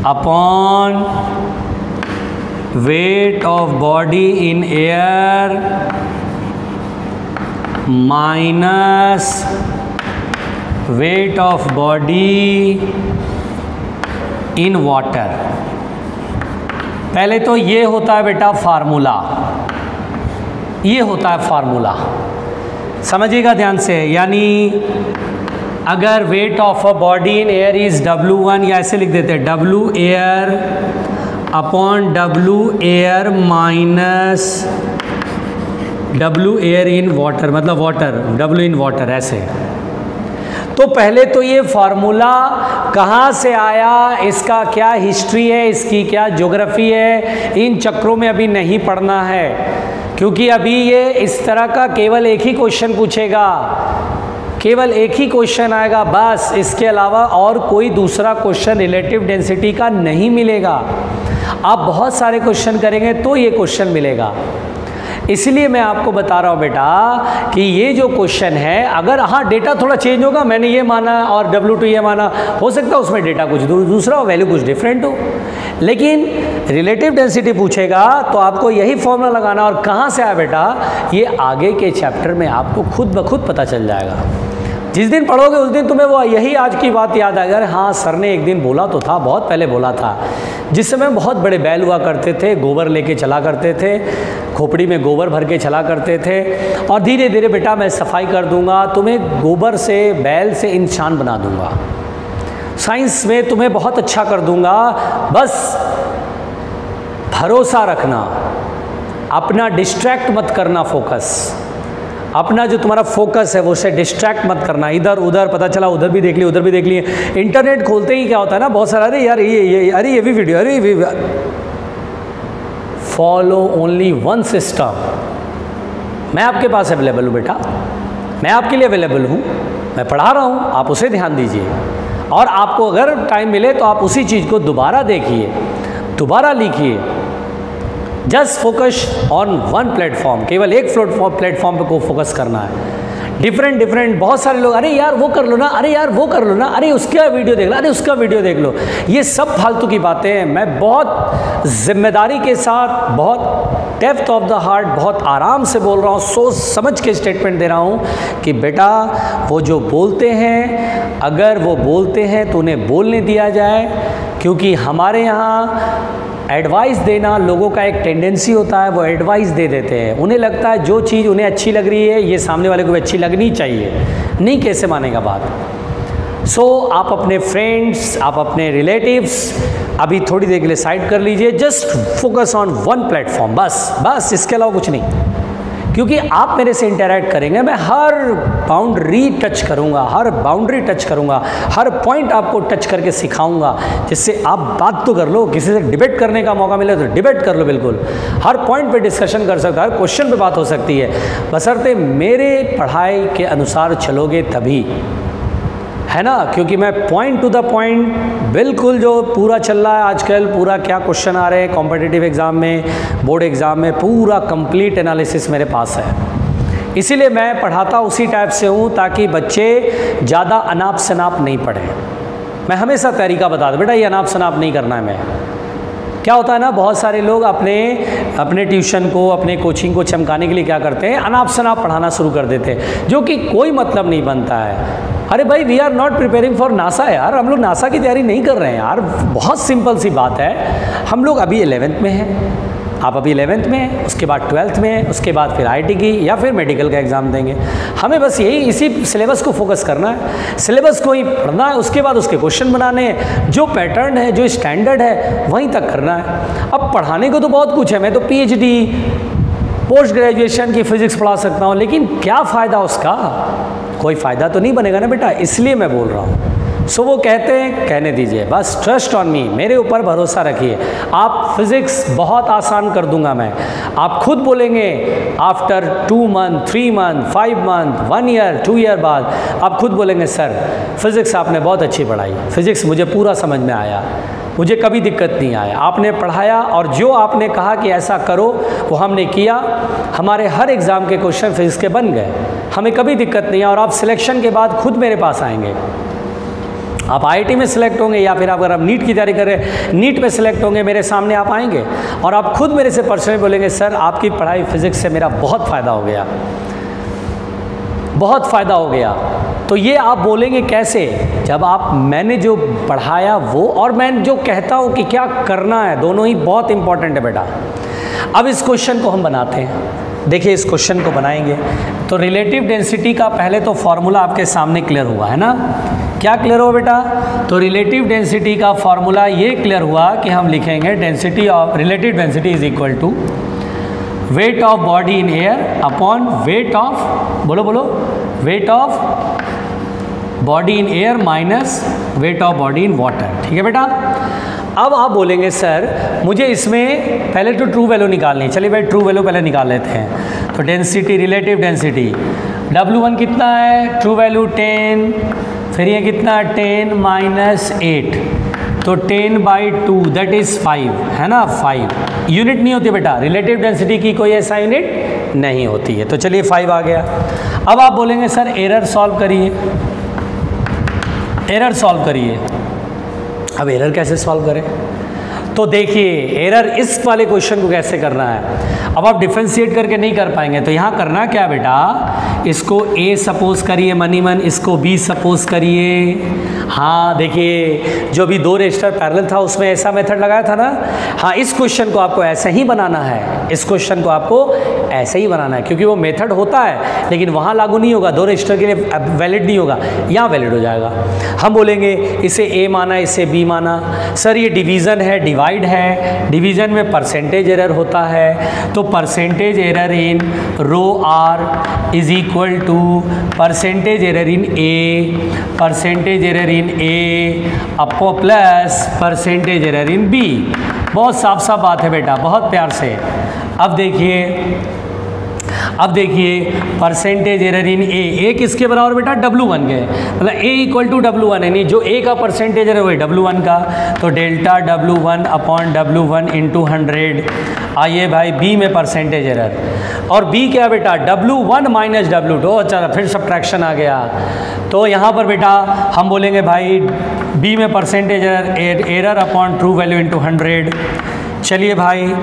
upon weight of body in air minus weight of body in water. पहले तो ये होता है बेटा फार्मूला, ये होता है फार्मूला, समझिएगा ध्यान से। यानी अगर weight of a body in air is W1, या ऐसे लिख देते हैं W air upon W air minus W air in water, मतलब वाटर W इन वाटर, ऐसे। तो पहले तो ये फार्मूला कहाँ से आया, इसका क्या हिस्ट्री है, इसकी क्या ज्योग्राफी है, इन चक्रों में अभी नहीं पढ़ना है, क्योंकि अभी ये इस तरह का केवल एक ही क्वेश्चन पूछेगा, केवल एक ही क्वेश्चन आएगा बस, इसके अलावा और कोई दूसरा क्वेश्चन रिलेटिव डेंसिटी का नहीं मिलेगा। आप बहुत सारे क्वेश्चन करेंगे तो ये क्वेश्चन मिलेगा। इसलिए मैं आपको बता रहा हूँ बेटा कि ये जो क्वेश्चन है, अगर हाँ डेटा थोड़ा चेंज होगा, मैंने ये माना और W2 ये माना, हो सकता है उसमें डेटा कुछ दूसरा हो, वैल्यू कुछ डिफरेंट हो, लेकिन रिलेटिव डेंसिटी पूछेगा तो आपको यही फॉर्मूला लगाना। और कहाँ से आया बेटा, ये आगे के चैप्टर में आपको खुद ब खुद पता चल जाएगा। जिस दिन पढ़ोगे उस दिन तुम्हें वो यही आज की बात याद आएगा, अरे हाँ सर ने एक दिन बोला तो था, बहुत पहले बोला था, जिस समय बहुत बड़े बैल हुआ करते थे, गोबर लेके चला करते थे, खोपड़ी में गोबर भर के चला करते थे, और धीरे धीरे बेटा मैं सफाई कर दूंगा, तुम्हें गोबर से, बैल से इंसान बना दूंगा, साइंस में तुम्हें बहुत अच्छा कर दूंगा, बस भरोसा रखना, अपना डिस्ट्रैक्ट मत करना, फोकस अपना जो तुम्हारा फोकस है वो से डिस्ट्रैक्ट मत करना, इधर उधर, पता चला उधर भी देख लिए उधर भी देख लिए। इंटरनेट खोलते ही क्या होता है ना, बहुत सारा अरे यार ये भी वीडियो, अरे ये फॉलो ओनली वन सिस्टम। मैं आपके पास अवेलेबल हूँ बेटा, मैं आपके लिए अवेलेबल हूँ, मैं पढ़ा रहा हूँ, आप उसे ध्यान दीजिए, और आपको अगर टाइम मिले तो आप उसी चीज़ को दोबारा देखिए, दोबारा लिखिए। Just focus on one platform, केवल एक प्लेटफॉर्म पे को फोकस करना है। डिफरेंट बहुत सारे लोग, अरे यार वो कर लो ना, अरे यार वो कर लो ना, अरे उसका वीडियो देख लो, अरे उसका वीडियो देख लो, ये सब फालतू की बातें हैं। मैं बहुत जिम्मेदारी के साथ, बहुत डेप्थ ऑफ द हार्ट, बहुत आराम से बोल रहा हूँ, सोच समझ के स्टेटमेंट दे रहा हूँ कि बेटा वो जो बोलते हैं, अगर वो बोलते हैं तो उन्हें बोलने दिया जाए, क्योंकि हमारे यहाँ एडवाइस देना लोगों का एक टेंडेंसी होता है, वो एडवाइस दे देते हैं, उन्हें लगता है जो चीज़ उन्हें अच्छी लग रही है ये सामने वाले को भी अच्छी लगनी चाहिए, नहीं कैसे मानेगा बात। सो आप अपने फ्रेंड्स, आप अपने रिलेटिव्स अभी थोड़ी देर के लिए साइड कर लीजिए, just focus on one platform, बस इसके अलावा कुछ नहीं। क्योंकि आप मेरे से इंटरैक्ट करेंगे, मैं हर बाउंड्री टच करूंगा, हर बाउंड्री टच करूंगा, हर पॉइंट आपको टच करके सिखाऊंगा, जिससे आप बात तो कर लो, किसी से डिबेट करने का मौका मिले तो डिबेट कर लो, बिल्कुल हर पॉइंट पे डिस्कशन कर सकते हो, हर क्वेश्चन पे बात हो सकती है, बशर्ते मेरे पढ़ाई के अनुसार चलोगे तभी। है ना, क्योंकि मैं पॉइंट टू द पॉइंट बिल्कुल जो पूरा चल रहा है आजकल, पूरा क्या क्वेश्चन आ रहे हैं कॉम्पिटिटिव एग्ज़ाम में, बोर्ड एग्ज़ाम में, पूरा कंप्लीट एनालिसिस मेरे पास है। इसीलिए मैं पढ़ाता उसी टाइप से हूँ ताकि बच्चे ज़्यादा अनाप शनाप नहीं पढ़ें। मैं हमेशा तरीका बता दूँ, बेटा ये अनाप शनाप नहीं करना है। मैं क्या होता है ना, बहुत सारे लोग अपने ट्यूशन को, अपने कोचिंग को चमकाने के लिए क्या करते हैं, अनाप शनाप पढ़ाना शुरू कर देते हैं, जो कि कोई मतलब नहीं बनता है। अरे भाई, we are not preparing for NASA यार, हम लोग नासा की तैयारी नहीं कर रहे हैं यार। बहुत सिंपल सी बात है, हम लोग अभी 11th में हैं, आप अभी 11th में हैं, उसके बाद 12th में हैं, उसके बाद फिर IIT की या फिर मेडिकल का एग्ज़ाम देंगे। हमें बस यही इसी सिलेबस को फोकस करना है, सिलेबस को ही पढ़ना है, उसके बाद उसके क्वेश्चन बनाने हैं, जो पैटर्न है, जो स्टैंडर्ड है वहीं तक करना है। अब पढ़ाने को तो बहुत कुछ है, मैं तो PhD पोस्ट ग्रेजुएशन की फिज़िक्स पढ़ा सकता हूँ, लेकिन क्या फ़ायदा उसका, कोई फ़ायदा तो नहीं बनेगा ना बेटा, इसलिए मैं बोल रहा हूँ। सो वो कहते हैं, कहने दीजिए, बस ट्रस्ट ऑन मी, मेरे ऊपर भरोसा रखिए, आप फिज़िक्स बहुत आसान कर दूंगा मैं। आप खुद बोलेंगे after 2 month, 3 month, 5 month, 1 year, 2 year बाद आप खुद बोलेंगे सर फिज़िक्स आपने बहुत अच्छी पढ़ाई, फिज़िक्स मुझे पूरा समझ में आया, मुझे कभी दिक्कत नहीं आया, आपने पढ़ाया और जो आपने कहा कि ऐसा करो वो हमने किया, हमारे हर एग्ज़ाम के क्वेश्चन फिज़िक्स के बन गए, हमें कभी दिक्कत नहीं है। और आप सिलेक्शन के बाद खुद मेरे पास आएंगे, आप IIT में सिलेक्ट होंगे या फिर अगर आप नीट की तैयारी कर रहे हैं, नीट में सिलेक्ट होंगे, मेरे सामने आप आएंगे और आप खुद मेरे से पर्सनली बोलेंगे सर आपकी पढ़ाई फिज़िक्स से मेरा बहुत फ़ायदा हो गया, बहुत फ़ायदा हो गया। तो ये आप बोलेंगे कैसे, जब आप मैंने जो पढ़ाया वो और मैं जो कहता हूँ कि क्या करना है, दोनों ही बहुत इंपॉर्टेंट है बेटा। अब इस क्वेश्चन को हम बनाते हैं, देखिए इस क्वेश्चन को बनाएंगे तो रिलेटिव डेंसिटी का पहले तो फॉर्मूला आपके सामने क्लियर हुआ है ना। क्या क्लियर हुआ बेटा, तो रिलेटिव डेंसिटी का फॉर्मूला ये क्लियर हुआ कि हम लिखेंगे density of relative density is equal to weight of body in air upon weight of, बोलो बोलो, weight of body in air minus weight of body in water. ठीक है बेटा। अब आप बोलेंगे सर मुझे इसमें पहले तो ट्रू वैल्यू निकालनी है, चलिए भाई ट्रू वैल्यू पहले निकाल लेते हैं। तो डेंसिटी, रिलेटिव डेंसिटी W1 कितना है, ट्रू वैल्यू 10, फिर ये कितना 10 माइनस 8, तो 10/2 दैट इज़ 5, है ना, 5 यूनिट नहीं होती बेटा, रिलेटिव डेंसिटी की कोई ऐसा यूनिट नहीं होती है। तो चलिए 5 आ गया। अब आप बोलेंगे सर एरर सॉल्व करिए, एरर सॉल्व करिए। अब एरर कैसे सॉल्व करें, तो देखिए एरर इस वाले क्वेश्चन को कैसे करना है। अब आप डिफरेंशिएट करके नहीं कर पाएंगे, तो यहाँ करना क्या बेटा, इसको A सपोज करिए मनी मन, इसको B सपोज करिए। हाँ देखिए जो भी 2 रजिस्टर पैरेलल था उसमें ऐसा मेथड लगाया था ना। हाँ इस क्वेश्चन को आपको ऐसे ही बनाना है, इस क्वेश्चन को आपको ऐसे ही बनाना है, क्योंकि वो मेथड होता है लेकिन वहाँ लागू नहीं होगा, 2 रजिस्टर के लिए वैलिड नहीं होगा, यहाँ वैलिड हो जाएगा। हम बोलेंगे इसे A माना, इसे B माना। सर ये डिवीज़न है, डिवाइड है, डिवीज़न में परसेंटेज एरर होता है, तो percentage error in rho R is equal to percentage error in A, percentage error in A अपो plus percentage error in B। बहुत साफ साफ बात है बेटा, बहुत प्यार से। अब देखिए परसेंटेज एरर इन A किसके बराबर बेटा, W1 के, मतलब A इक्वल टू W1 है, नहीं जो A का परसेंटेज एरर वही W1 का, तो delta W1 upon W1 into 100। आइए भाई B में परसेंटेज एरर, और B क्या बेटा, W1 माइनस W2। अच्छा फिर सब्ट्रैक्शन आ गया, तो यहाँ पर बेटा हम बोलेंगे भाई B में percentage error upon true value into 100। चलिए भाई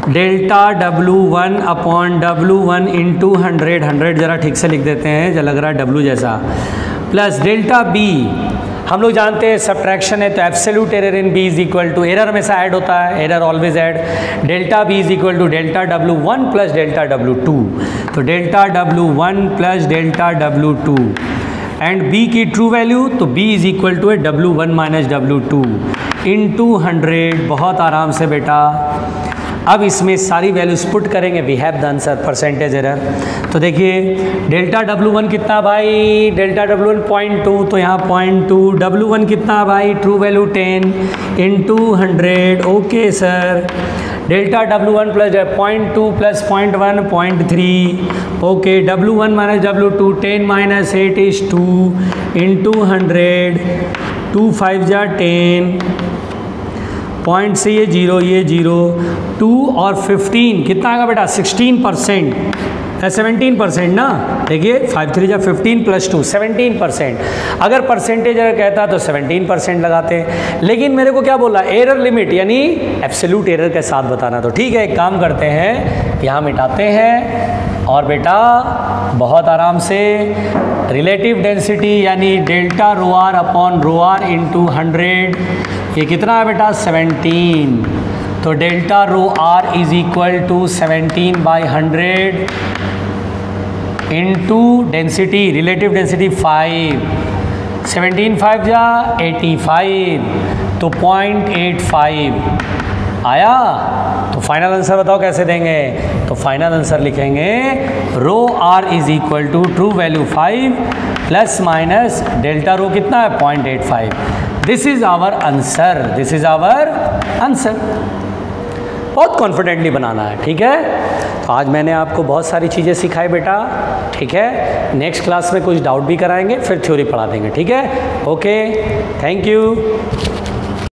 delta W1 upon W1 into 100, 100 ज़रा ठीक से लिख देते हैं जो लग रहा है W जैसा, प्लस डेल्टा B, हम लोग जानते हैं सब्ट्रैक्शन है तो absolute error in B is equal to, error में से ऐड होता है, error always add, delta B is equal to delta W1 plus delta W2, तो delta W1 plus delta W2 and B की ट्रू वैल्यू, तो B is equal to W1 minus W2 into 100। बहुत आराम से बेटा, अब इसमें सारी वैल्यूज पुट करेंगे, we have the answer percentage error. तो देखिए डेल्टा W1 कितना भाई, डेल्टा W1 0.2, तो यहाँ 0.2, W1 कितना भाई, true value 10 into 100, okay sir. Delta W1 plus 0.2 plus 0.1 0.3 okay W1 minus W2 10 minus 8 is 2 into 100 2 5 जा 10 पॉइंट से ये 0 2 और 15 कितना आएगा बेटा 16% 17% ना देखिए 5 3 जा 15 प्लस 2 17%। अगर परसेंटेज अगर कहता तो 17% लगाते हैं, लेकिन मेरे को क्या बोला एरर लिमिट यानी एब्सोल्यूट एरर के साथ बताना। तो ठीक है एक काम करते हैं यहाँ मिटाते हैं और बेटा बहुत आराम से रिलेटिव डेंसिटी यानी delta rho R upon rho R into 100 ये कितना है बेटा 17। तो delta rho R is equal to 17/100 into density relative density 5 17 5 जा 85 तो 0.85 आया। तो फाइनल आंसर बताओ कैसे देंगे। तो फाइनल आंसर लिखेंगे rho R is equal to true value 5 plus minus delta rho कितना है 0.85। This is our answer, this is our answer. बहुत कॉन्फिडेंटली बनाना है ठीक है। तो आज मैंने आपको बहुत सारी चीज़ें सिखाई बेटा ठीक है। नेक्स्ट क्लास में कुछ डाउट भी कराएंगे फिर थ्योरी पढ़ा देंगे ठीक है। Okay thank you.